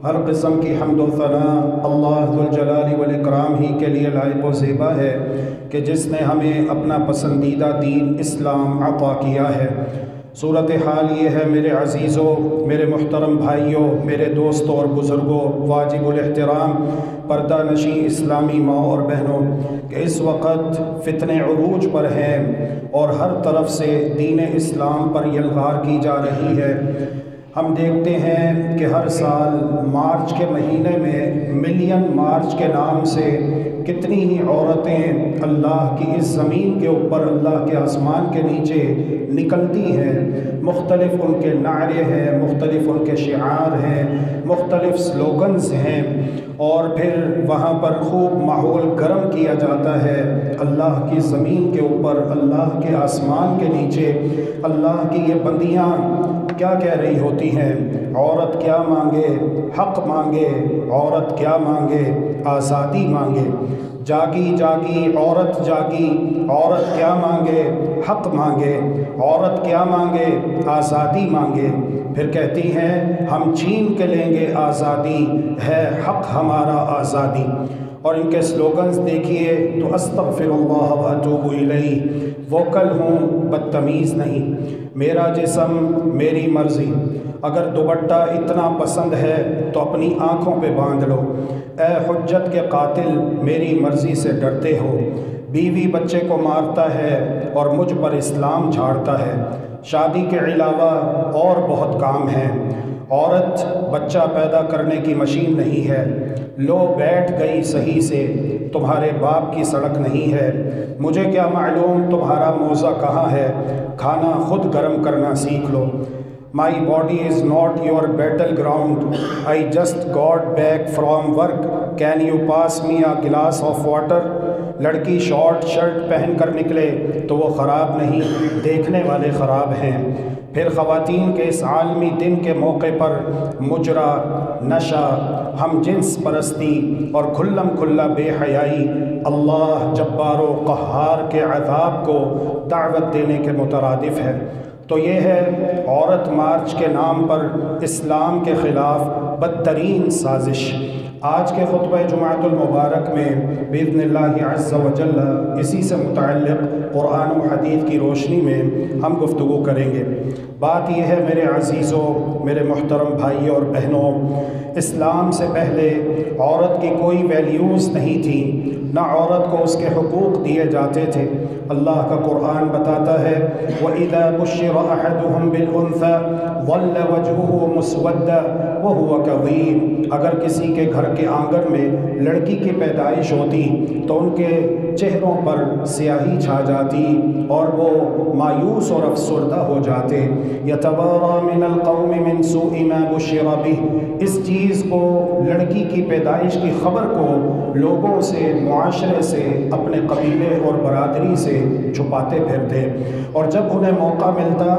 ہر قسم کی حمد و ثنا اللہ ذوالجلال والاکرام ہی کے لیے لائق و زیبا ہے کہ جس نے ہمیں اپنا پسندیدہ دین اسلام عطا کیا ہے۔ صورتحال یہ ہے میرے عزیزوں، میرے محترم بھائیوں، میرے دوستوں اور بزرگوں، واجب الاحترام پردہ نشین اسلامی ماں اور بہنوں، کہ اس وقت فتنے عروج پر ہیں اور ہر طرف سے دین اسلام پر یلغار کی جا رہی ہے۔ ہم دیکھتے ہیں کہ ہر سال مارچ کے مہینے میں ملین مارچ کے نام سے کتنی ہی عورتیں اللہ کی اس زمین کے اوپر، اللہ کے آسمان کے نیچے نکلتی ہیں۔ مختلف ان کے نعرے ہیں، مختلف ان کے شعار ہیں، مختلف سلوگنز ہیں، اور پھر وہاں پر خوب ماحول گرم کیا جاتا ہے۔ اللہ کی زمین کے اوپر، اللہ کے آسمان کے نیچے اللہ کی یہ بندیاں کیا کہہ رہی ہوتی ہیں؟ عورت کیا مانگے؟ حق مانگے۔ عورت کیا مانگے؟ آزادی مانگے۔ جاگی جاگی عورت جاگی، عورت کیا مانگے؟ حق مانگے۔ عورت کیا مانگے؟ آزادی مانگے۔ پھر کہتی ہیں ہم چھین کے لیں گے آزادی، ہے حق ہمارا آزادی۔ اور ان کے سلوگنز دیکھیے تو استغفر اللہ و اتوب الیہ، ووکل ہوں بدتمیز نہیں، میرا جسم میری مرضی، اگر دوپٹہ اتنا پسند ہے تو اپنی آنکھوں پہ باندھ لو، اے حجت کے قاتل میری مرضی سے ڈرتے ہو، بیوی بچے کو مارتا ہے اور مجھ پر اسلام جھاڑتا ہے، شادی کے علاوہ اور بہت کام ہیں، عورت بچہ پیدا کرنے کی مشین نہیں ہے، لو بیٹھ گئی صحیح سے، تمہارے باپ کی سڑک نہیں ہے، مجھے کیا معلوم تمہارا موزہ کہاں ہے، کھانا خود گرم کرنا سیکھ لو۔ My body is not your battleground. I just got back from work. Can you pass me a glass of water? لڑکی شارٹ شرٹ پہن کر نکلے تو وہ خراب نہیں، دیکھنے والے خراب ہیں۔ پھر خواتین کے اس عالمی دن کے موقع پر مجرا، نشہ، ہم جنس پرستی اور کھلم کھلا بے حیائی اللہ جبار و قہار کے عذاب کو دعوت دینے کے مترادف ہے۔ تو یہ ہے عورت مارچ کے نام پر اسلام کے خلاف بدترین سازش۔ آج کے خطبہ جمعۃ المبارک میں باذن اللہ عز و جل اسی سے متعلق قرآن و حدیث کی روشنی میں ہم گفتگو کریں گے۔ بات یہ ہے میرے عزیزوں، میرے محترم بھائیوں اور بہنوں، اسلام سے پہلے عورت کی کوئی ویلیوز نہیں تھی، نہ عورت کو اس کے حقوق دیے جاتے تھے۔ اللہ کا قرآن بتاتا ہے وَإِذَا بُشِّرَ أَحَدُهُمْ بِالْأُنثَىٰ ظَلَّ وَجْهُهُ مُسْوَدًّا وَهُوَ كَظِيمٌ، اگر کسی کے گھر کے آنگن میں لڑکی کی پیدائش ہوتی تو ان کے چہروں پر سیاہی چھا جاتی اور وہ مایوس اور افسردہ ہو جاتے۔ يَتَوَارَىٰ مِنَ الْقَوْمِ مِنْ سُوءِ مَا بُشِّرَ بِهِ، اس چیز کو، لڑکی کی پیدائش کی خبر کو لوگوں سے، معاشرے سے، اپنے قبیلے اور برادری سے چھپاتے پھرتے، اور جب انہیں موقع ملتا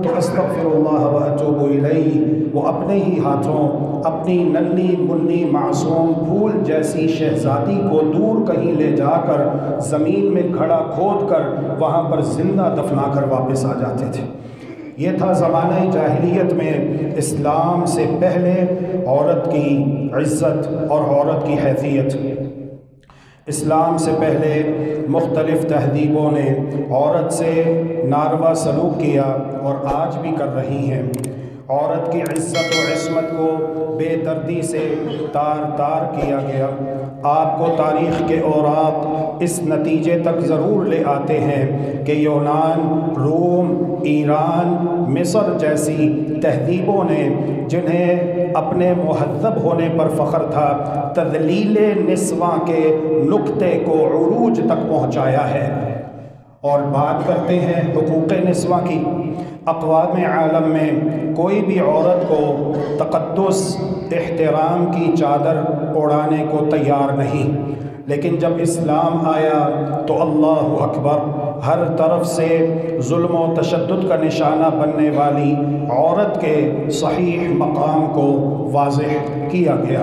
تو استغفر اللہ و اتوب الیہ، وہ اپنے ہی ہاتھوں اپنی ننھی منی معصوم پھول جیسی شہزادی کو دور کہیں لے جا کر زمین میں کھڑا کھود کر وہاں پر زندہ دفنا کر واپس آ جاتے تھے۔ یہ تھا زمانہ جاہلیت میں اسلام سے پہلے عورت کی عزت اور عورت کی حیثیت۔ اسلام سے پہلے مختلف تہذیبوں نے عورت سے ناروا سلوک کیا اور آج بھی کر رہی ہیں۔ عورت کی عزت و عصمت کو بے دردی سے تار تار کیا گیا۔ آپ کو تاریخ کے اوراق اس نتیجے تک ضرور لے آتے ہیں کہ یونان، روم، ایران، مصر جیسی تہذیبوں نے، جنہیں اپنے مہذب ہونے پر فخر تھا، تذلیل نسواں کے نقطے کو عروج تک پہنچایا ہے۔ اور بات کرتے ہیں حقوق نسواں کی۔ اقوام عالم میں کوئی بھی عورت کو تقدس، احترام کی چادر اڑانے کو تیار نہیں، لیکن جب اسلام آیا تو اللہ اکبر، ہر طرف سے ظلم و تشدد کا نشانہ بننے والی عورت کے صحیح مقام کو واضح کیا گیا۔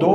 2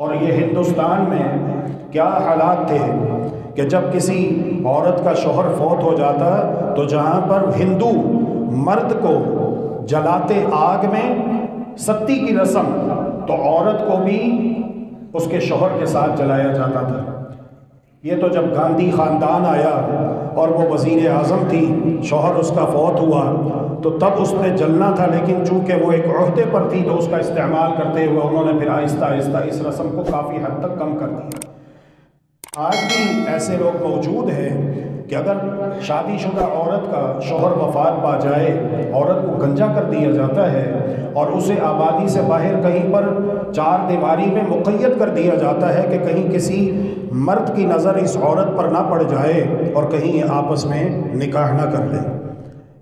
اور یہ ہندوستان میں کیا حالات تھے کہ جب کسی عورت کا شوہر فوت ہو جاتا تو جہاں پر ہندو مرد کو جلاتے آگ میں ستی کی رسم، تو عورت کو بھی اس کے شوہر کے ساتھ جلایا جاتا تھا۔ یہ تو جب گاندھی خاندان آیا اور وہ وزیر اعظم تھی، شوہر اس کا فوت ہوا تو تب اس نے جلنا تھا، لیکن چونکہ وہ ایک عہدے پر تھی تو اس کا استعمال کرتے ہوئے انہوں نے پھر آہستہ آہستہ اس رسم کو کافی حد تک کم کر دیا۔ آج بھی ایسے لوگ موجود ہیں کہ اگر شادی شدہ عورت کا شوہر وفات پا جائے، عورت کو گنجا کر دیا جاتا ہے اور اسے آبادی سے باہر کہیں پر چار دیواری میں مقید کر دیا جاتا ہے کہ کہیں کسی مرد کی نظر اس عورت پر نہ پڑ جائے اور کہیں یہ آپس میں نکاح نہ کر لیں۔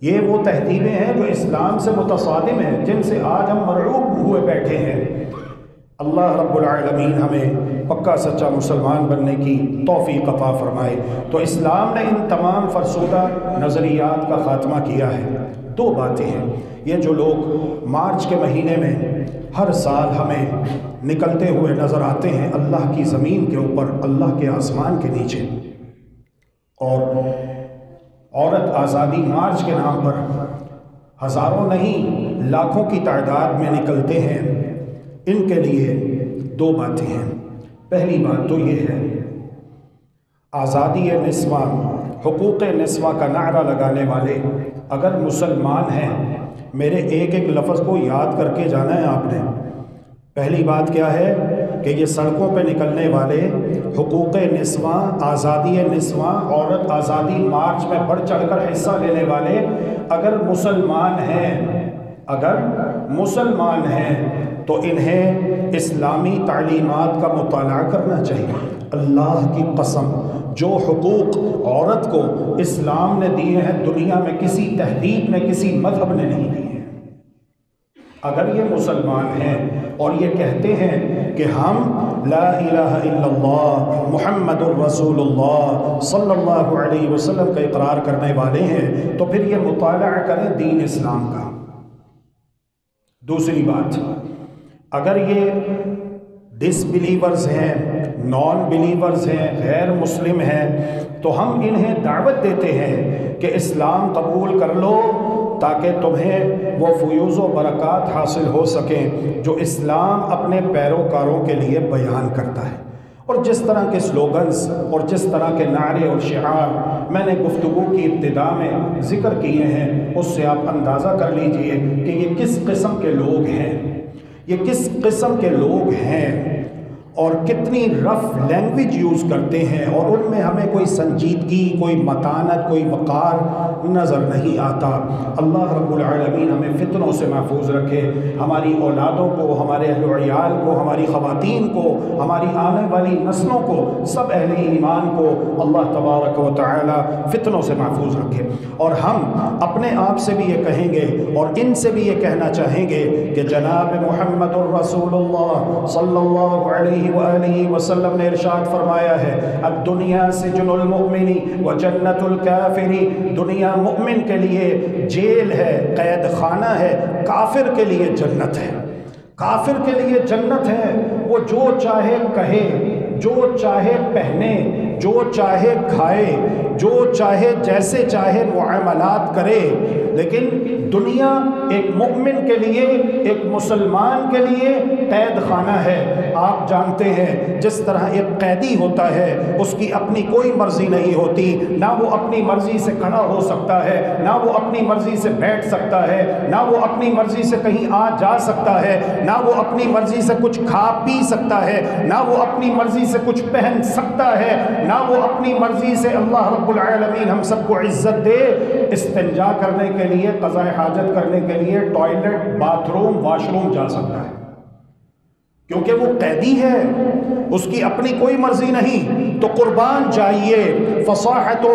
یہ وہ تہذیبیں ہیں جو اسلام سے متصادم ہیں، جن سے آج ہم مرعوب ہوئے بیٹھے ہیں۔ اللہ رب العالمین ہمیں پکا سچا مسلمان بننے کی توفیق عطا فرمائے۔ تو اسلام نے ان تمام فرسودہ نظریات کا خاتمہ کیا ہے۔ دو باتیں ہیں، یہ جو لوگ مارچ کے مہینے میں ہر سال ہمیں نکلتے ہوئے نظر آتے ہیں اللہ کی زمین کے اوپر، اللہ کے آسمان کے نیچے، اور عورت آزادی مارچ کے نام پر ہزاروں نہیں لاکھوں کی تعداد میں نکلتے ہیں، ان کے لیے دو باتیں ہیں۔ پہلی بات تو یہ ہے، آزادی نسواں، حقوق نسواں کا نعرہ لگانے والے اگر مسلمان ہیں، میرے ایک ایک لفظ کو یاد کر کے جانا ہے آپ نے۔ پہلی بات کیا ہے کہ یہ سڑکوں پہ نکلنے والے حقوق نسواں، آزادی نسواں، عورت آزادی مارچ میں بڑھ چڑھ کر حصہ لینے والے اگر مسلمان ہیں تو انہیں اسلامی تعلیمات کا مطالعہ کرنا چاہیے۔ اللہ کی قسم، جو حقوق عورت کو اسلام نے دیے ہیں دنیا میں کسی تہذیب نے، کسی مذہب نے نہیں دیے ہیں۔ اگر یہ مسلمان ہیں اور یہ کہتے ہیں کہ ہم لا الہ الا اللہ محمد الرسول اللہ صلی اللہ علیہ وسلم کا اقرار کرنے والے ہیں تو پھر یہ مطالعہ کریں دین اسلام کا۔ دوسری بات، اگر یہ ڈس بلیورز ہیں، نان بلیورز ہیں، غیر مسلم ہیں، تو ہم انہیں دعوت دیتے ہیں کہ اسلام قبول کر لو تاکہ تمہیں وہ فیوز و برکات حاصل ہو سکیں جو اسلام اپنے پیروکاروں کے لیے بیان کرتا ہے۔ اور جس طرح کے سلوگنز اور جس طرح کے نعرے اور شعار میں نے گفتگو کی ابتدا میں ذکر کیے ہیں، اس سے آپ اندازہ کر لیجئے کہ یہ کس قسم کے لوگ ہیں، یہ کس قسم کے لوگ ہیں اور کتنی رف لینگویج یوز کرتے ہیں، اور ان میں ہمیں کوئی سنجیدگی، کوئی متانت، کوئی وقار نظر نہیں آتا۔ اللہ رب العالمین ہمیں فتنوں سے محفوظ رکھے، ہماری اولادوں کو، ہمارے اہل و عیال کو، ہماری خواتین کو، ہماری آنے والی نسلوں کو، سب اہل ایمان کو اللہ تبارک و تعالی فتنوں سے محفوظ رکھے۔ اور ہم اپنے آپ سے بھی یہ کہیں گے اور ان سے بھی یہ کہنا چاہیں گے کہ جناب محمد الرسول اللہ صلی اللہ علیہ وآلہ وسلم نے ارشاد فرمایا ہے، الدنیا سجن المؤمن و جنت الکافر، دنیا مؤمن کے لیے جیل ہے، قید خانہ ہے، کافر کے لیے جنت ہے۔ کافر کے لیے جنت ہے، وہ جو چاہے کہے، جو چاہے پہنے، جو چاہے کھائے، جو چاہے جیسے چاہے معاملات کرے، لیکن دنیا ایک مومن کے لیے، ایک مسلمان کے لیے قید خانہ ہے۔ آپ جانتے ہیں جس طرح ایک قیدی ہوتا ہے اس کی اپنی کوئی مرضی نہیں ہوتی، نہ وہ اپنی مرضی سے کھڑا ہو سکتا ہے، نہ وہ اپنی مرضی سے بیٹھ سکتا ہے، نہ وہ اپنی مرضی سے کہیں آ جا سکتا ہے، نہ وہ اپنی مرضی سے کچھ کھا پی سکتا ہے، نہ وہ اپنی مرضی سے کچھ پہن سکتا ہے، نہ وہ اپنی مرضی سے، اللہ رب العالمین ہم سب کو عزت دے، استنجا کرنے کے لیے، قضاء حاجت کرنے کے لیے toilet, bath room, wash room جا سکتا ہے، کیونکہ وہ قیدی ہے، اس کی اپنی کوئی مرضی نہیں۔ تو قربان جائیے فصاحت و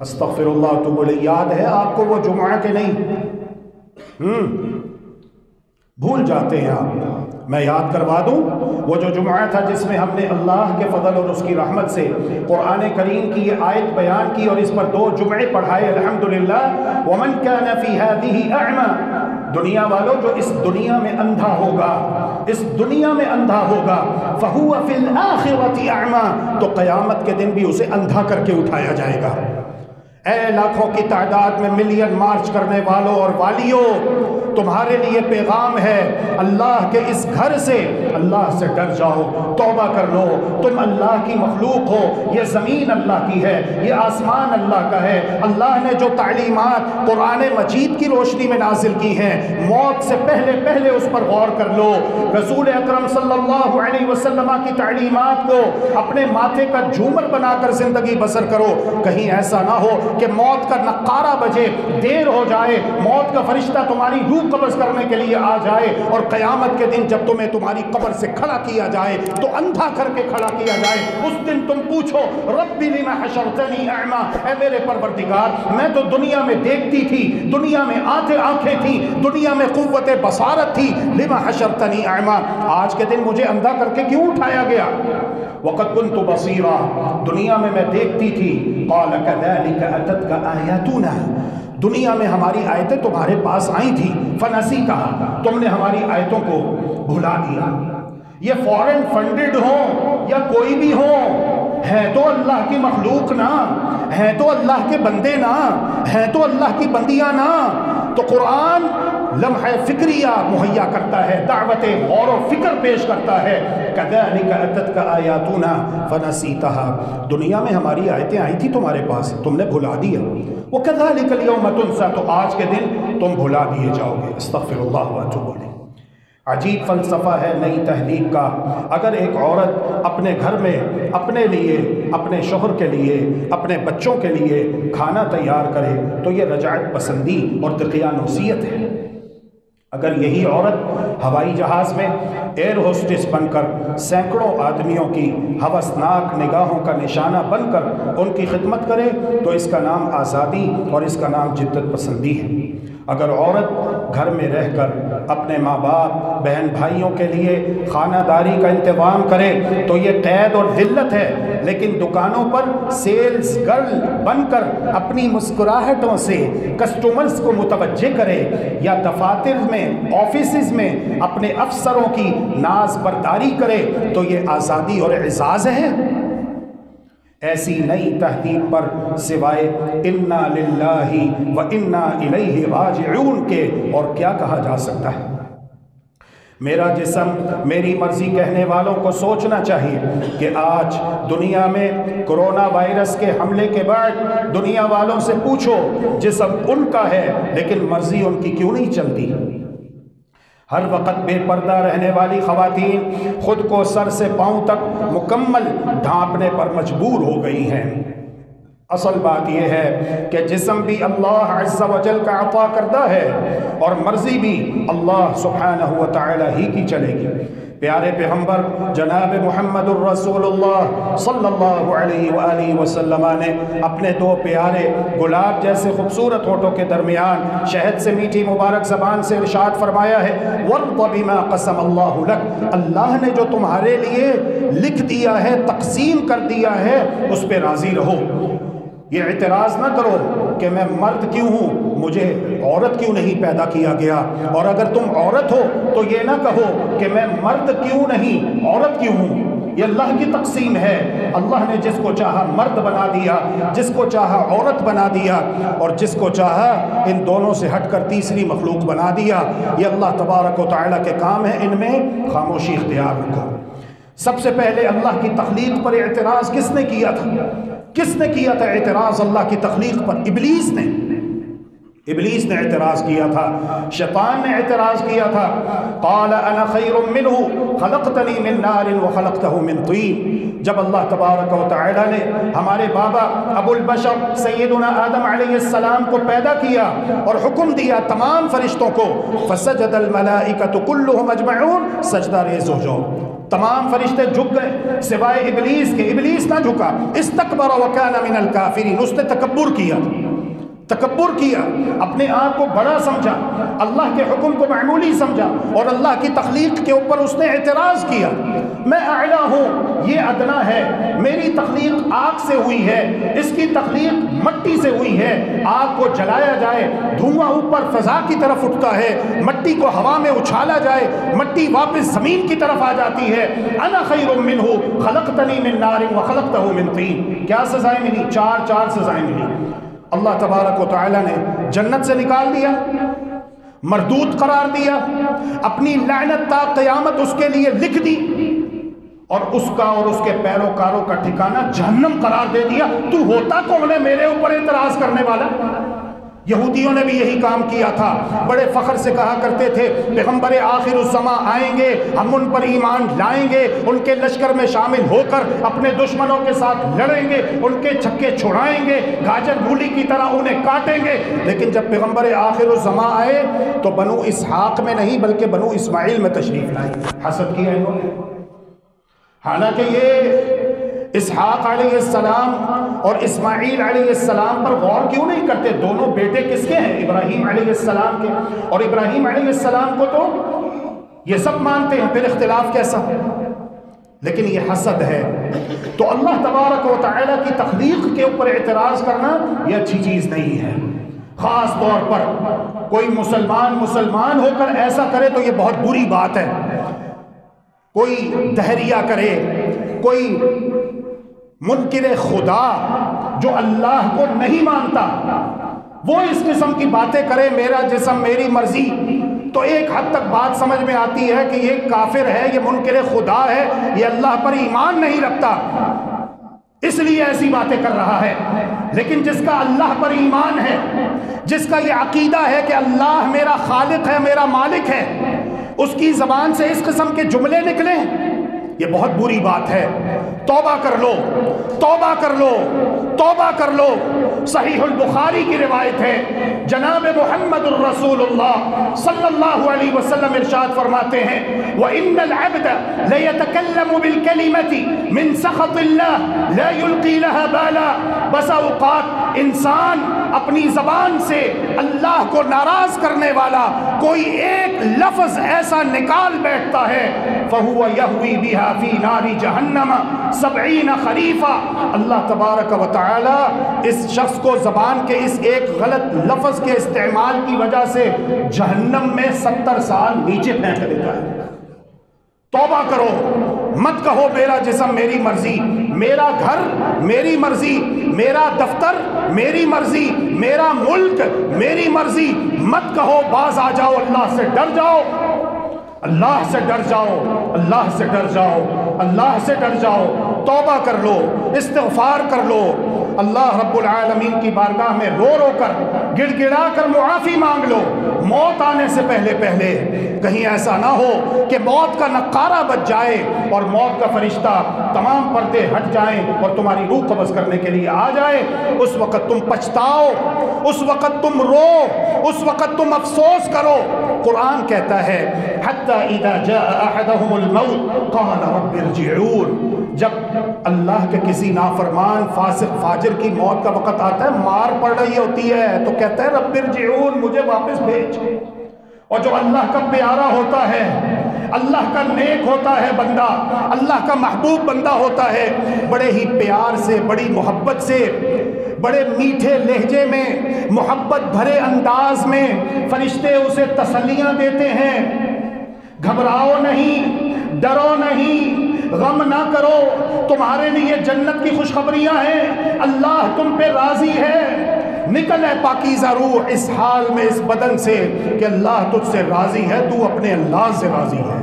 استغفراللہ تو بولے یاد ہے آپ کو وہ جمعہ کے نہیں؟ بھول جاتے ہیں آپ، میں یاد کروا دوں وہ جو جمعہ تھا جس میں ہم نے اللہ کے فضل اور اس کی رحمت سے قرآن کریم کی یہ آیت بیان کی اور اس پر 2 جمعے پڑھائے الحمدللہ۔ وَمَنْ كَانَ فِي هَذِهِ أَعْمَى، دنیا والوں جو اس دنیا میں اندھا ہوگا، اس دنیا میں اندھا ہوگا، فَهُوَ فِي الْآخِرَةِ أَعْمَى، تو قیامت کے دن بھی اسے اندھا کر کے اٹھایا جائے گا۔ اے لاکھوں کی تعداد میں ملین مارچ کرنے والوں اور والیوں، تمہارے لیے پیغام ہے، اللہ کے اس گھر سے اللہ سے ڈر جاؤ، توبہ کر لو، تم اللہ کی مخلوق ہو، یہ زمین اللہ کی ہے، یہ آسمان اللہ کا ہے، اللہ نے جو تعلیمات قرآن مجید کی روشنی میں نازل کی ہیں، موت سے پہلے اس پر غور کر لو، رسول اکرم صلی اللہ علیہ وسلم کی تعلیمات کو اپنے ماتھے کا جھومر بنا کر زندگی بسر کرو، کہیں ایسا نہ ہو کہ موت کا نقارہ بجے، دیر ہو جائے، موت کا فرشتہ تمہاری روح قبض کرنے کے لیے آ جائے اور قیامت کے دن جب تمہیں تمہاری قبر سے کھڑا کیا جائے تو اندھا کر کے کھڑا کیا جائے، اس دن تم پوچھو رب لما حشرتنی اعمی، اے میرے پروردگار میں تو دنیا میں دیکھتی تھی، دنیا میں آنکھیں تھی، دنیا میں قوت بصارت تھی، لما حشرتنی اعمی، آج کے دن مجھے اندھا کر کے کیوں اٹھایا گیا؟ وقد كنت بصیرا، دنیا میں دیکھتی تھی، قال كذلك اتتك آیاتنا، دنیا میں ہماری آیتیں تمہارے پاس آئی تھی، فنسیتها، تم نے ہماری آیتوں کو بھلا دیا۔ یہ فورن فنڈڈ ہوں یا کوئی بھی ہوں، ہے تو اللہ کی مخلوق نا، ہے تو اللہ کے بندے نا، ہے تو اللہ کی بندیاں نا، تو قرآن لمحہ فکریہ مہیا کرتا ہے، دعوت غور و فکر پیش کرتا ہے، كذلك اتتك آیاتنا فنسیتها، دنیا میں ہماری آیتیں آئی تھی تمہارے پاس، تم نے بھلا دیا، وكذلك اليوم تنسى، تو آج کے دن تم بھلا دیے جاؤ گے۔ استغفر اللہ واتوب الیہ۔ عجیب فلسفہ ہے نئی تہذیب کا، اگر ایک عورت اپنے گھر میں اپنے لیے، اپنے شوہر کے لیے، اپنے بچوں کے لیے کھانا تیار کرے تو یہ رجعت پسندی اور دقیانوسیت ہے۔ اگر یہی عورت ہوائی جہاز میں ایئر ہوسٹس بن کر سینکڑوں آدمیوں کی ہوسناک نگاہوں کا نشانہ بن کر ان کی خدمت کرے تو اس کا نام آزادی اور اس کا نام جدت پسندی ہے۔ اگر عورت گھر میں رہ کر اپنے ماں باپ، بہن بھائیوں کے لیے خانہ داری کا انتظام کرے تو یہ قید اور ذلت ہے، لیکن دکانوں پر سیلز گرل بن کر اپنی مسکراہٹوں سے کسٹمرز کو متوجہ کرے، یا دفاتر میں، آفیسز میں اپنے افسروں کی ناز برداری کرے تو یہ آزادی اور اعزاز ہے۔ ایسی نئی تہذیب پر سوائے انا للہ و انا الیہ راجعون کے اور کیا کہا جا سکتا ہے؟ میرا جسم میری مرضی کہنے والوں کو سوچنا چاہیے کہ آج دنیا میں کرونا وائرس کے حملے کے بعد دنیا والوں سے پوچھو، جسم ان کا ہے لیکن مرضی ان کی کیوں نہیں چلتی؟ ہر وقت بے پردہ رہنے والی خواتین خود کو سر سے پاؤں تک مکمل ڈھانپنے پر مجبور ہو گئی ہیں۔ اصل بات یہ ہے کہ جسم بھی اللہ عز و جل کا عطا کردہ ہے اور مرضی بھی اللہ سبحانہ و تعالی ہی کی چلے گی۔ پیارے پیغمبر جناب محمد الرسول اللہ صلی اللہ علیہ وآلہ وسلم نے اپنے 2 پیارے گلاب جیسے خوبصورت ہونٹوں کے درمیان شہد سے میٹھی مبارک زبان سے ارشاد فرمایا ہے، وَارْضَ بِمَا قَسَمَ اللَّهُ لَكَ، اللہ نے جو تمہارے لیے لکھ دیا ہے، تقسیم کر دیا ہے، اس پہ راضی رہو۔ یہ اعتراض نہ کرو کہ میں مرد کیوں ہوں، مجھے عورت کیوں نہیں پیدا کیا گیا، اور اگر تم عورت ہو تو یہ نہ کہو کہ میں مرد کیوں نہیں، عورت کیوں ہوں۔ یہ اللہ کی تقسیم ہے، اللہ نے جس کو چاہا مرد بنا دیا، جس کو چاہا عورت بنا دیا، اور جس کو چاہا ان دونوں سے ہٹ کر تیسری مخلوق بنا دیا۔ یہ اللہ تبارک و تعالیٰ کے کام ہے، ان میں خاموشی اختیار رکھو۔ سب سے پہلے اللہ کی تخلیق پر اعتراض کس نے کیا تھا؟ کس نے کیا تھا اعتراض اللہ کی تخلیق پر؟ ابلیس نے۔ ابلیس نے اعتراض کیا تھا، شیطان نے اعتراض کیا تھا، قال انا خیر منہ خلقتنی من نار وخلقتہ من طین۔ جب اللہ تبارک و تعالی نے ہمارے بابا ابو البشر سیدنا آدم علیہ السلام کو پیدا کیا اور حکم دیا تمام فرشتوں کو، فسجد الملائکۃ کلہم اجمعون، سجدہ ریز ہو جاؤ، تمام فرشتے جھک گئے سوائے ابلیس کے۔ ابلیس نہ جھکا، استکبر وکان من الکافرین، اس نے تکبر کیا، تکبر کیا، اپنے آپ کو بڑا سمجھا، اللہ کے حکم کو معمولی سمجھا اور اللہ کی تخلیق کے اوپر اس نے اعتراض کیا۔ میں اعلیٰ ہوں، یہ ادنا ہے، میری تخلیق آگ سے ہوئی ہے، اس کی تخلیق مٹی سے ہوئی ہے، آگ کو جلایا جائے، دھواں اوپر فضا کی طرف اٹھتا ہے، مٹی کو ہوا میں اچھالا جائے، مٹی واپس زمین کی طرف آ جاتی ہے۔ انا خیر منہ خلقتنی من نار وخلقتہ من طین۔ کیا سزائیں ملی؟ چار سزائیں ملی۔ اللہ تبارک و تعالی نے جنت سے نکال دیا، مردود قرار دیا، اپنی لعنت تا قیامت اس کے لیے لکھ دی، اور اس کا اور اس کے پیروکاروں کا ٹھکانہ جہنم قرار دے دیا۔ تو ہوتا کون ہے میرے اوپر اعتراض کرنے والا؟ یہودیوں نے بھی یہی کام کیا تھا، بڑے فخر سے کہا کرتے تھے پیغمبر آخر الزماں آئیں گے، ہم ان پر ایمان لائیں گے، ان کے لشکر میں شامل ہو کر اپنے دشمنوں کے ساتھ لڑیں گے، ان کے چھکے چھڑائیں گے، گاجر مولی کی طرح انہیں کاٹیں گے۔ لیکن جب پیغمبر آخر الزماں آئے تو بنو اسحاق میں نہیں بلکہ بنو اسماعیل میں تشریف لائے، حسد کیا انہوں نے۔ حالانکہ یہ اسحاق علیہ السلام اور اسماعیل علیہ السلام پر غور کیوں نہیں کرتے؟ دونوں بیٹے کس کے ہیں؟ ابراہیم علیہ السلام کے، اور ابراہیم علیہ السلام کو تو یہ سب مانتے ہیں، پھر اختلاف کیسا؟ لیکن یہ حسد ہے۔ تو اللہ تبارک و تعالی کی تخلیق کے اوپر اعتراض کرنا یہ اچھی چیز نہیں ہے۔ خاص طور پر کوئی مسلمان ہو کر ایسا کرے تو یہ بہت بری بات ہے۔ کوئی دہریہ کرے، کوئی منکر خدا جو اللہ کو نہیں مانتا، وہ اس قسم کی باتیں کرے، میرا جسم میری مرضی، تو ایک حد تک بات سمجھ میں آتی ہے کہ یہ کافر ہے، یہ منکر خدا ہے، یہ اللہ پر ایمان نہیں رکھتا، اس لیے ایسی باتیں کر رہا ہے۔ لیکن جس کا اللہ پر ایمان ہے، جس کا یہ عقیدہ ہے کہ اللہ میرا خالق ہے، میرا مالک ہے، اس کی زبان سے اس قسم کے جملے نکلیں، یہ بہت بری بات ہے۔ توبہ کر لو، توبہ کر لو، توبہ کر لو۔ صحیح البخاری کی روایت ہے، جناب محمد الرسول اللہ صلی اللہ علیہ وسلم ارشاد فرماتے ہیں وَإِنَّ الْعَبْدَ لَيَتَكَلَّمُ بِالْكَلِمَةِ مِنْ سَخَطِ اللَّهِ لَا يُلْقِي لَهَا بَالًا۔ بس اوقات انسان اپنی زبان سے اللہ کو ناراض کرنے والا کوئی ایک لفظ ایسا نکال بیٹھتا ہے فَهُوَ يَهْوِي بِهَا فِي نَارِ جَهَنَّمَ 70 خریفہ۔ اللہ تبارک و تعالی اس شخص کو زبان کے اس ایک غلط لفظ کے استعمال کی وجہ سے جہنم میں 70 سال نیچے پھینک دیتا ہے۔ توبہ کرو، مت کہو میرا جسم میری مرضی، میرا گھر میری مرضی، میرا دفتر میری مرضی، میرا ملک میری مرضی، مت کہو۔ باز آ جاؤ، اللہ سے ڈر جاؤ، اللہ سے ڈر جاؤ، اللہ سے ڈر جاؤ، اللہ سے ڈر جاؤ۔ توبہ کر لو، استغفار کر لو، اللہ رب العالمین کی بارگاہ میں رو رو کر گڑ گڑا کر معافی مانگ لو۔ موت آنے سے پہلے کہیں ایسا نہ ہو کہ موت کا نقارہ بج جائے اور موت کا فرشتہ تمام پردے ہٹ جائیں اور تمہاری روح قبض کرنے کے لیے آ جائے۔ اس وقت تم پچھتاؤ، اس وقت تم رو، اس وقت تم افسوس کرو۔ قرآن کہتا ہے حتی اذا جاء احدهم الموت قال رب ارجعون۔ جب اللہ کے کسی نافرمان فاسق فاجر کی موت کا وقت آتا ہے، مار پڑ رہی ہوتی ہے، تو کہتا ہے رب ارجعون، مجھے واپس بھیج۔ اور جو اللہ کا پیارا ہوتا ہے، اللہ کا نیک ہوتا ہے بندہ، اللہ کا محبوب بندہ ہوتا ہے، بڑے ہی پیار سے، بڑی محبت سے، بڑے میٹھے لہجے میں، محبت بھرے انداز میں فرشتے اسے تسلیاں دیتے ہیں۔ گھبراؤ نہیں، ڈرو نہیں، غم نہ کرو، تمہارے لیے جنت کی خوشخبریاں ہیں، اللہ تم پہ راضی ہے۔ نکل ہے پاکیزہ روح اس حال میں، اس بدن سے کہ اللہ تجھ سے راضی ہے، تو اپنے اللہ سے راضی ہے۔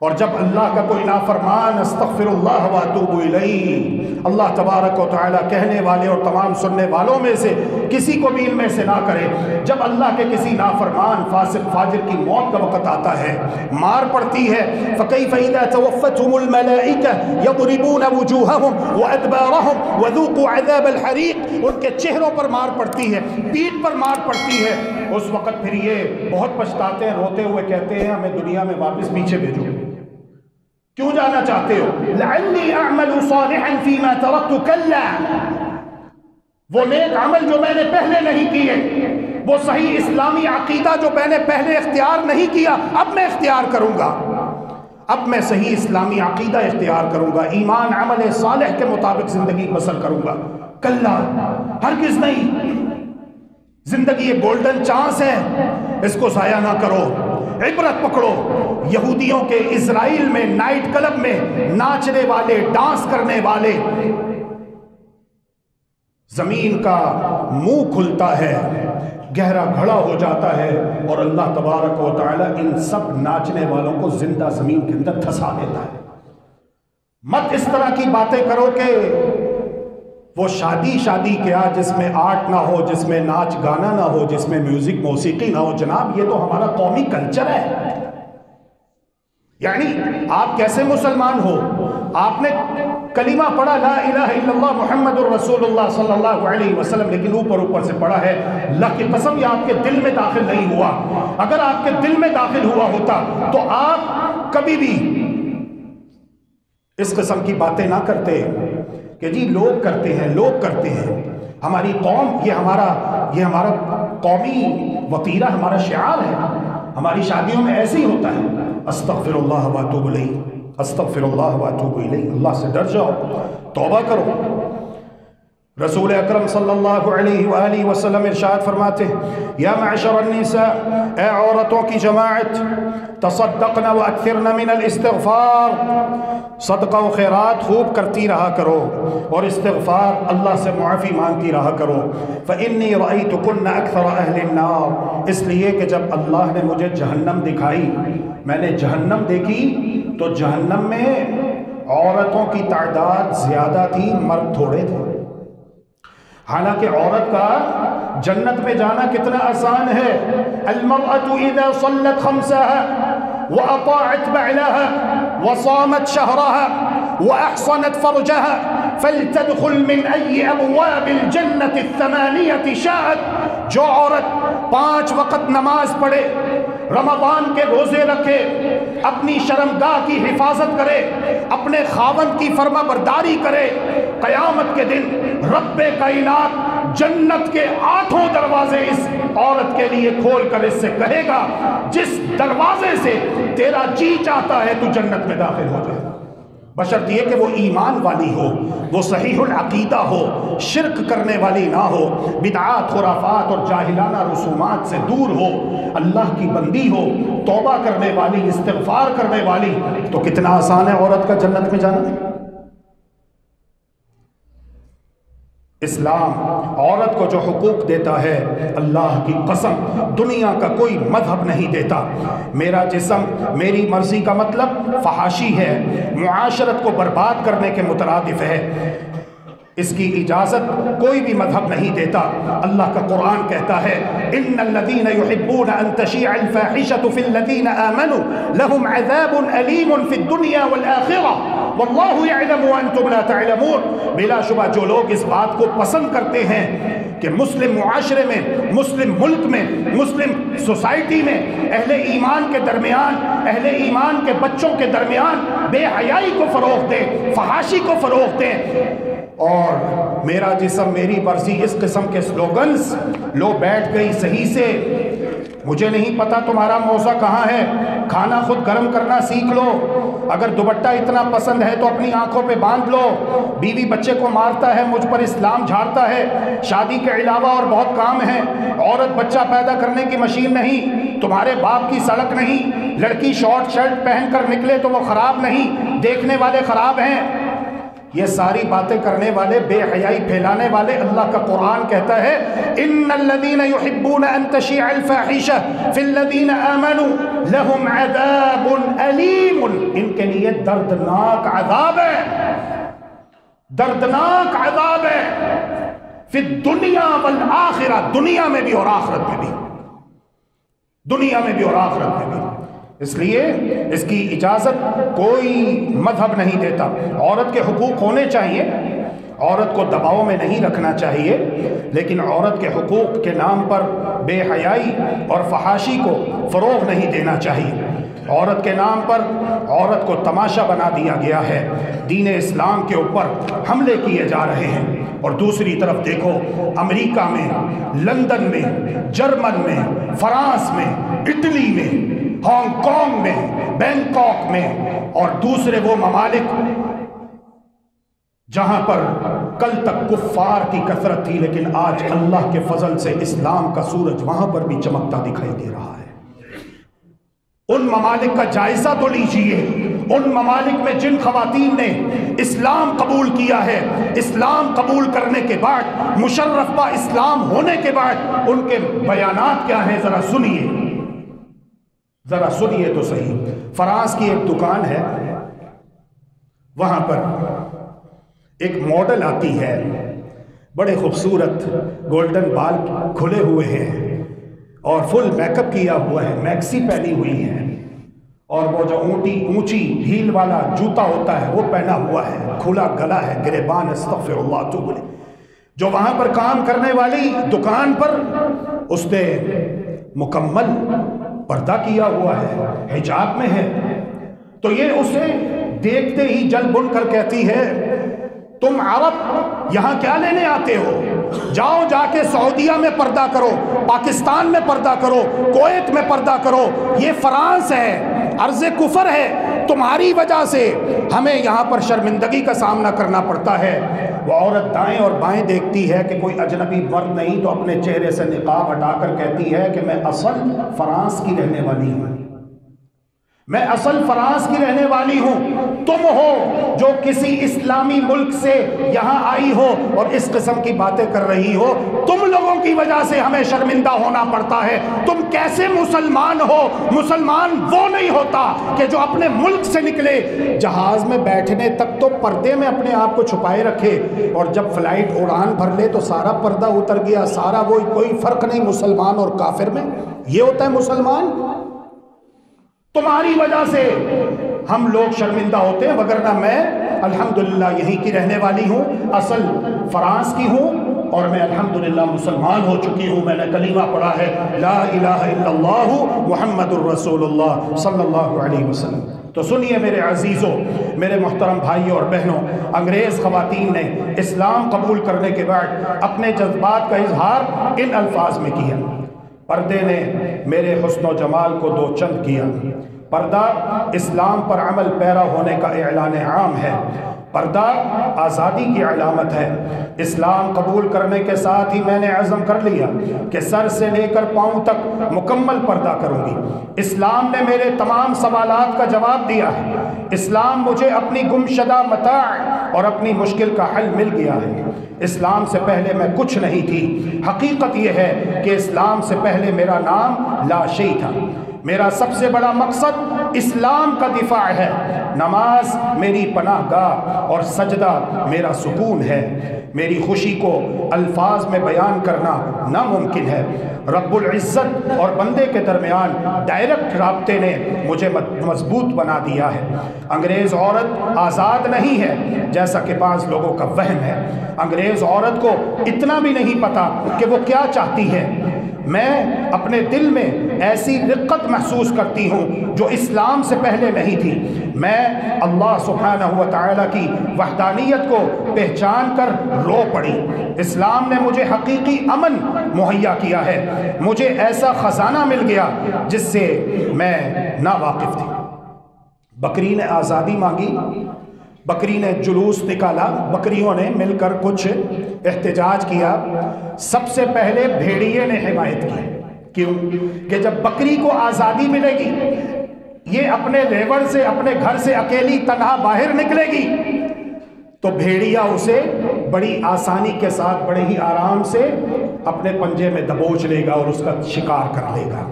اور جب اللہ کا کوئی نافرمان استغفر اللہ و اتوب الیہ اللہ تبارک و تعالی کہنے والے اور تمام سننے والوں میں سے کسی کو بھی ان میں سے نہ کرے، جب اللہ کے کسی نافرمان فاسق فاجر کی موت کا وقت آتا ہے، مار پڑتی ہے، فَكَيْفَ إِذَا تَوَفَّتْهُمُ الْمَلَائِكَةُ يَضْرِبُونَ وُجُوهَهُمْ وَأَدْبَارَهُمْ وَذُوقُوا عَذَابَ الْحَرِيقِ، ان کے چہروں پر مار پڑتی ہے، پیٹھ پر مار پڑتی ہے، اس وقت پھر یہ بہت پچھتاتے ہیں، روتے ہوئے کہتے ہیں ہمیں دنیا میں واپس پیچھے بھیجو، کیوں جانا چاہتے ہو؟ لعلی اعمل صالحا فیما ترکت کلا، وہ نیک عمل جو میں نے پہلے نہیں کیے، وہ صحیح اسلامی عقیدہ جو میں نے پہلے اختیار نہیں کیا اب میں اختیار کروں گا، اب میں صحیح اسلامی عقیدہ اختیار کروں گا، ایمان عمل صالح کے مطابق زندگی بسر کروں گا۔ کلا، ہرگز نہیں، زندگی ایک گولڈن چانس ہے، اس کو ضائع نہ کرو، عبرت پکڑو۔ یہودیوں کے اسرائیل میں نائٹ کلب میں ناچنے والے، ڈانس کرنے والے، زمین کا منہ کھلتا ہے، گہرا گھڑا ہو جاتا ہے، اور اللہ تبارک و تعالی ان سب ناچنے والوں کو زندہ زمین کے اندر دھسا دیتا ہے۔ مت اس طرح کی باتیں کرو کہ وہ شادی کیا جس میں آرٹ نہ ہو، جس میں ناچ گانا نہ ہو، جس میں میوزک موسیقی نہ ہو۔ جناب یہ تو ہمارا قومی کلچر ہے، یعنی آپ کیسے مسلمان ہو؟ آپ نے کلمہ پڑھا لا الہ الا اللہ محمد الرسول اللہ صلی اللہ علیہ وسلم، لیکن اوپر سے پڑھا ہے، اللہ کی قسم یہ آپ کے دل میں داخل نہیں ہوا۔ اگر آپ کے دل میں داخل ہوا ہوتا تو آپ کبھی بھی اس قسم کی باتیں نہ کرتے کہ جی لوگ کرتے ہیں، ہماری قوم، یہ ہمارا قومی وطیرہ، ہمارا شعار ہے، ہماری شادیوں میں ایسے ہی ہوتا ہے۔ استغفر اللہ و اتوب الیہ، استغفر اللہ و اتوب الیہ، اللہ سے ڈر جاؤ، توبہ کرو۔ رسول اکرم صلی اللہ علیہ وآلہ وسلم ارشاد فرماتے ہیں یا معشر النساء، اے عورتوں کی جماعت، تصدقن واکثرن من الاستغفار، صدقہ و خیرات خوب کرتی رہا کرو، اور استغفار اللہ سے معافی مانگتی رہا کرو۔ فإنی رأیتکن اکثر اہل النار، اس لیے کہ جب اللہ نے مجھے جہنم دکھائی، میں نے جہنم دیکھی تو جہنم میں عورتوں کی تعداد زیادہ تھی، مرد تھوڑے تھے۔ حالانکہ عورت کا جنت میں جانا کتنا آسان ہے۔ المرأة اذا صلت خمسها واطاعت بعلها وصامت شهرها واحصنت فرجها فلتدخل من اي ابواب الجنة الثمانية شاءت، جو عورت 5 وقت نماز پڑھے، رمضان کے روزے رکھے، اپنی شرمگاہ کی حفاظت کرے، اپنے خاوند کی فرما برداری کرے، قیامت کے دن رب کائنات جنت کے 8 دروازے اس عورت کے لیے کھول کر اس سے کہے گا جس دروازے سے تیرا جی چاہتا ہے تو جنت میں داخل ہو جائے، بشرط یہ کہ وہ ایمان والی ہو، وہ صحیح العقیدہ ہو، شرک کرنے والی نہ ہو، بدعات، خرافات اور جاہلانہ رسومات سے دور ہو، اللہ کی بندی ہو، توبہ کرنے والی، استغفار کرنے والی۔ تو کتنا آسان ہے عورت کا جنت میں جانا۔ اسلام عورت کو جو حقوق دیتا ہے، اللہ کی قسم دنیا کا کوئی مذہب نہیں دیتا۔ میرا جسم میری مرضی کا مطلب فحاشی ہے، معاشرت کو برباد کرنے کے مترادف ہے، اس کی اجازت کوئی بھی مذہب نہیں دیتا۔ اللہ کا قرآن کہتا ہے ان الذين يحبون ان تشيع الفاحشة في الذين آمنوا لهم عذاب أليم في الدنيا والآخرة واللہ یعلم وانتم لا تعلمون، بلا شبہ جو لوگ اس بات کو پسند کرتے ہیں کہ مسلم معاشرے میں، مسلم ملک میں، مسلم سوسائٹی میں اہل ایمان کے درمیان، اہل ایمان کے بچوں کے درمیان بے حیائی کو فروغ دیں، فحاشی کو فروغ دیں، اور میرا جسم میری مرضی، اس قسم کے سلوگنز لو بیٹھ گئی صحیح سے۔ مجھے نہیں پتا تمہارا موضع کہاں ہے، کھانا خود گرم کرنا سیکھ لو، اگر دوپٹہ اتنا پسند ہے تو اپنی آنکھوں پہ باندھ لو، بیوی بچے کو مارتا ہے، مجھ پر اسلام جھاڑتا ہے، شادی کے علاوہ اور بہت کام ہیں، عورت بچہ پیدا کرنے کی مشین نہیں، تمہارے باپ کی سڑک نہیں، لڑکی شارٹ شرٹ پہن کر نکلے تو وہ خراب نہیں، دیکھنے والے خراب ہیں۔ یہ ساری باتیں کرنے والے، بے حیائی پھیلانے والے، اللہ کا قرآن کہتا ہے ان الذین یحبون ان تشیع الفاحشہ فی الذین آمنوا لہم عذاب علیم، ان کے لیے دردناک عذاب ہے، دردناک عذاب ہے، فی الدنیا والآخرہ، دنیا میں بھی اور آخرت میں بھی، دنیا میں بھی اور آخرت میں بھی۔ اس لیے اس کی اجازت کوئی مذہب نہیں دیتا۔ عورت کے حقوق ہونے چاہیے، عورت کو دباؤ میں نہیں رکھنا چاہیے، لیکن عورت کے حقوق کے نام پر بے حیائی اور فحاشی کو فروغ نہیں دینا چاہیے۔ عورت کے نام پر عورت کو تماشا بنا دیا گیا ہے، دین اسلام کے اوپر حملے کیے جا رہے ہیں۔ اور دوسری طرف دیکھو، امریکہ میں، لندن میں، جرمن میں، فرانس میں، اٹلی میں، ہانگ کانگ میں، بینکاک میں اور دوسرے وہ ممالک جہاں پر کل تک کفار کی کثرت تھی، لیکن آج اللہ کے فضل سے اسلام کا سورج وہاں پر بھی چمکتا دکھائی دے رہا ہے۔ ان ممالک کا جائزہ تو لیجئے، ان ممالک میں جن خواتین نے اسلام قبول کیا ہے، اسلام قبول کرنے کے بعد، مشرف با اسلام ہونے کے بعد ان کے بیانات کیا ہیں، ذرا سنیے، ذرا سنیے تو صحیح۔ فرانس کی ایک دکان ہے، وہاں پر ایک ماڈل آتی ہے، بڑے خوبصورت گولڈن بال کھلے ہوئے ہیں اور فل میک اپ کیا ہوا ہے، میکسی پہنی ہوئی ہے، اور وہ جو اونچی ہیل والا جوتا ہوتا ہے وہ پہنا ہوا ہے، کھلا گلا ہے، گریبان استغفر اللہ تو بولے، جو وہاں پر کام کرنے والی دکان پر اس نے مکمل پردہ کیا ہوا ہے، حجاب میں ہے، تو یہ اسے دیکھتے ہی جل بن کر کہتی ہے تم عرب یہاں کیا لینے آتے ہو؟ جاؤ جا کے سعودیہ میں پردہ کرو، پاکستان میں پردہ کرو، کویت میں پردہ کرو، یہ فرانس ہے، ارض کفر ہے، تمہاری وجہ سے ہمیں یہاں پر شرمندگی کا سامنا کرنا پڑتا ہے۔ وہ عورت دائیں اور بائیں دیکھتی ہے کہ کوئی اجنبی مرد نہیں، تو اپنے چہرے سے نقاب ہٹا کر کہتی ہے کہ میں اصل فرانس کی رہنے والی ہوں، میں اصل فرانس کی رہنے والی ہوں، تم ہو جو کسی اسلامی ملک سے یہاں آئی ہو اور اس قسم کی باتیں کر رہی ہو، تم لوگوں کی وجہ سے ہمیں شرمندہ ہونا پڑتا ہے۔ تم کیسے مسلمان ہو؟ مسلمان وہ نہیں ہوتا کہ جو اپنے ملک سے نکلے، جہاز میں بیٹھنے تک تو پردے میں اپنے آپ کو چھپائے رکھے، اور جب فلائٹ اڑان بھر لے تو سارا پردہ اتر گیا، سارا وہ کوئی فرق نہیں مسلمان اور کافر میں۔ یہ ہوتا ہے مسلمان؟ تمہاری وجہ سے ہم لوگ شرمندہ ہوتے ہیں، وگرنہ میں الحمدللہ یہیں کی رہنے والی ہوں، اصل فرانس کی ہوں، اور میں الحمدللہ مسلمان ہو چکی ہوں، میں نے کلمہ پڑھا ہے لا الہ الا اللہ محمد الرسول اللہ صلی اللہ علیہ وسلم۔ تو سنیے میرے عزیزوں، میرے محترم بھائیوں اور بہنوں، انگریز خواتین نے اسلام قبول کرنے کے بعد اپنے جذبات کا اظہار ان الفاظ میں کیا۔ پردے نے میرے حسن و جمال کو دو چند کیا، پردہ اسلام پر عمل پیرا ہونے کا اعلان عام ہے، پردہ آزادی کی علامت ہے۔ اسلام قبول کرنے کے ساتھ ہی میں نے عزم کر لیا کہ سر سے لے کر پاؤں تک مکمل پردہ کروں گی۔ اسلام نے میرے تمام سوالات کا جواب دیا ہے، اسلام مجھے اپنی گمشدہ متاع اور اپنی مشکل کا حل مل گیا ہے۔ اسلام سے پہلے میں کچھ نہیں تھی، حقیقت یہ ہے کہ اسلام سے پہلے میرا نام لا شیء تھا۔ میرا سب سے بڑا مقصد اسلام کا دفاع ہے، نماز میری پناہ گاہ اور سجدہ میرا سکون ہے۔ میری خوشی کو الفاظ میں بیان کرنا ناممکن ہے۔ رب العزت اور بندے کے درمیان ڈائریکٹ رابطے نے مجھے مضبوط بنا دیا ہے۔ انگریز عورت آزاد نہیں ہے جیسا کہ بعض لوگوں کا وہم ہے۔ انگریز عورت کو اتنا بھی نہیں پتا کہ وہ کیا چاہتی ہے۔ میں اپنے دل میں ایسی رقت محسوس کرتی ہوں جو اسلام سے پہلے نہیں تھی۔ میں اللہ سبحانہ و تعالیٰ کی وحدانیت کو پہچان کر رو پڑی۔ اسلام نے مجھے حقیقی امن مہیا کیا ہے، مجھے ایسا خزانہ مل گیا جس سے میں ناواقف تھی۔ بکری نے آزادی مانگی، بکری نے جلوس نکالا، بکریوں نے مل کر کچھ احتجاج کیا۔ سب سے پہلے بھیڑیے نے حمایت کی۔ کیوں؟ کہ جب بکری کو آزادی ملے گی، یہ اپنے ریوڑ سے، اپنے گھر سے اکیلی تنہا باہر نکلے گی، تو بھیڑیا اسے بڑی آسانی کے ساتھ بڑے ہی آرام سے اپنے پنجے میں دبوچ لے گا اور اس کا شکار کر لے گا۔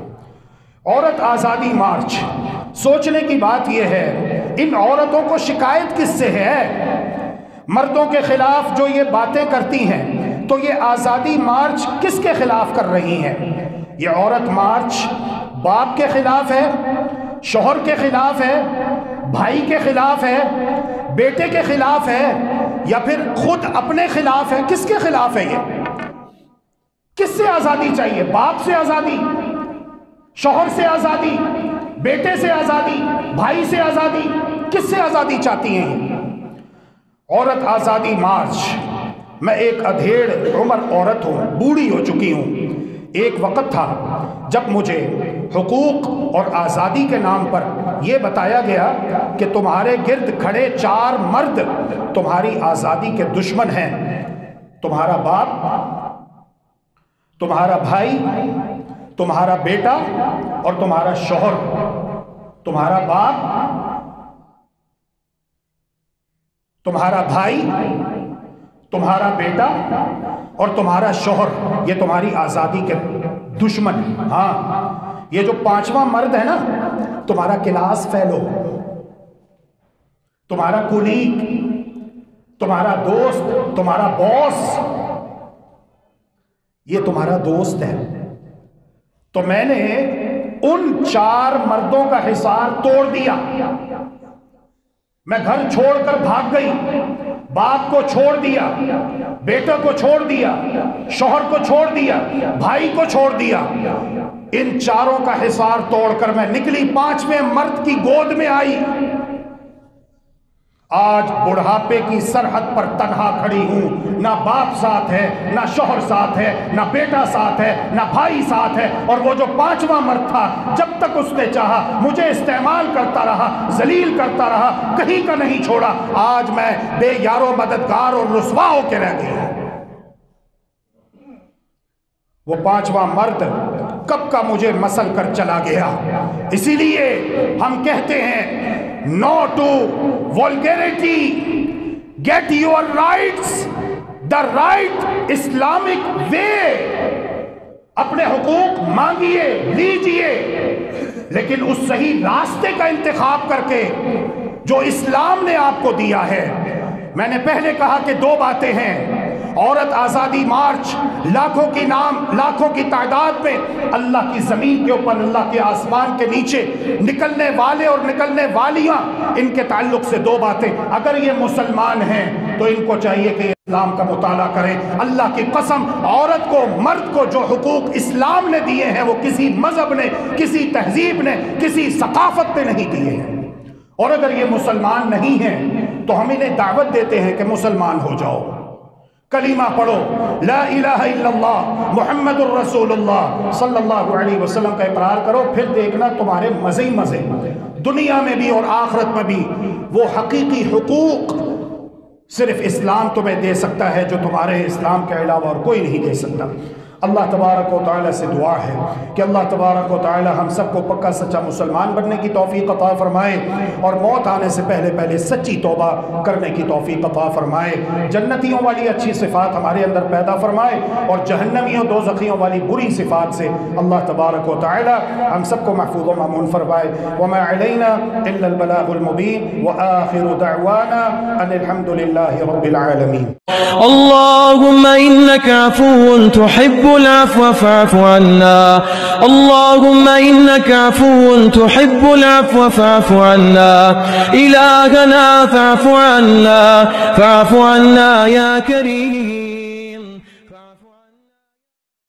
عورت آزادی مارچ، سوچنے کی بات یہ ہے ان عورتوں کو شکایت کس سے ہے؟ مردوں کے خلاف جو یہ باتیں کرتی ہیں تو یہ آزادی مارچ کس کے خلاف کر رہی ہیں؟ یہ عورت مارچ باپ کے خلاف ہے، شوہر کے خلاف ہے، بھائی کے خلاف ہے، بیٹے کے خلاف ہے، یا پھر خود اپنے خلاف ہے؟ کس کے خلاف ہے یہ؟ کس سے آزادی چاہیے؟ باپ سے آزادی، شوہر سے آزادی، بیٹے سے آزادی، بھائی سے آزادی، کس سے آزادی چاہتی ہیں یہ؟ عورت آزادی مارچ۔ میں ایک ادھیڑ عمر عورت ہوں، بوڑھی ہو چکی ہوں۔ ایک وقت تھا جب مجھے حقوق اور آزادی کے نام پر یہ بتایا گیا کہ تمہارے گرد کھڑے 4 مرد تمہاری آزادی کے دشمن ہیں، تمہارا باپ، تمہارا بھائی، تمہارا بیٹا اور تمہارا شوہر۔ تمہارا باپ، تمہارا بھائی، تمہارا بیٹا اور تمہارا شوہر، یہ تمہاری آزادی کے دشمن۔ ہاں، یہ جو 5واں مرد ہے نا، تمہارا کلاس فیلو، تمہارا کولیگ، تمہارا دوست، تمہارا باس، یہ تمہارا دوست ہے۔ تو میں نے ان 4 مردوں کا حصار توڑ دیا۔ میں گھر چھوڑ کر بھاگ گئی، باپ کو چھوڑ دیا، بیٹا کو چھوڑ دیا، شوہر کو چھوڑ دیا، بھائی کو چھوڑ دیا۔ ان 4 کا حصار توڑ کر میں نکلی، 5ویں مرد کی گود میں آئی۔ آج بڑھاپے کی سرحد پر تنہا کھڑی ہوں، نہ باپ ساتھ ہے، نہ شوہر ساتھ ہے، نہ بیٹا ساتھ ہے، نہ بھائی ساتھ ہے۔ اور وہ جو 5واں مرد تھا، جب تک اس نے چاہا مجھے استعمال کرتا رہا، ذلیل کرتا رہا، کہیں کا نہیں چھوڑا۔ آج میں بے یار و مددگار اور رسوا ہو کے رہ گئی ہوں۔ وہ 5واں مرد کب کا مجھے مسل کر چلا گیا۔ اسی لیے ہم کہتے ہیں no to vulgarity, get your rights the right Islamic way۔ اپنے حقوق مانگیے، لیجئے، لیکن اس صحیح راستے کا انتخاب کر کے جو اسلام نے آپ کو دیا ہے۔ میں نے پہلے کہا کہ 2 باتیں ہیں۔ عورت آزادی مارچ، لاکھوں کی تعداد میں اللہ کی زمین کے اوپر، اللہ کے آسمان کے نیچے نکلنے والے اور نکلنے والیاں، ان کے تعلق سے 2 باتیں۔ اگر یہ مسلمان ہیں تو ان کو چاہیے کہ اسلام کا مطالعہ کریں۔ اللہ کی قسم، عورت کو، مرد کو جو حقوق اسلام نے دیے ہیں وہ کسی مذہب نے، کسی تہذیب نے، کسی ثقافت نے نہیں دیے ہیں۔ اور اگر یہ مسلمان نہیں ہیں تو ہم انہیں دعوت دیتے ہیں کہ مسلمان ہو جاؤ، کلمہ پڑھو، لا الہ الا اللہ محمد الرسول اللہ صلی اللہ علیہ وسلم کا اقرار کرو، پھر دیکھنا تمہارے مزے ہی مزے، دنیا میں بھی اور آخرت میں بھی۔ وہ حقیقی حقوق صرف اسلام تمہیں دے سکتا ہے جو تمہارے اسلام کے علاوہ اور کوئی نہیں دے سکتا۔ اللہ تبارک و تعالیٰ سے دعا ہے کہ اللہ تبارک و تعالیٰ ہم سب کو پکا سچا مسلمان بننے کی توفیق عطا فرمائے، اور موت آنے سے پہلے سچی توبہ کرنے کی توفیق عطا فرمائے۔ جنتیوں والی اچھی صفات ہمارے اندر پیدا فرمائے، اور جہنمیوں دوزخیوں والی بری صفات سے اللہ تبارک و تعالیٰ ہم سب کو محفوظ و مامون فرمائے۔ وما علینا الا البلاغ المبین، وآخر دعوانا ان الحمد للہ رب العالمین۔ اللهم إنك عفو تحب العفو فاعف عنا، اللهم إنك عفو تحب العفو فاعف عنا، إلهنا فاعف عنا يا كريم۔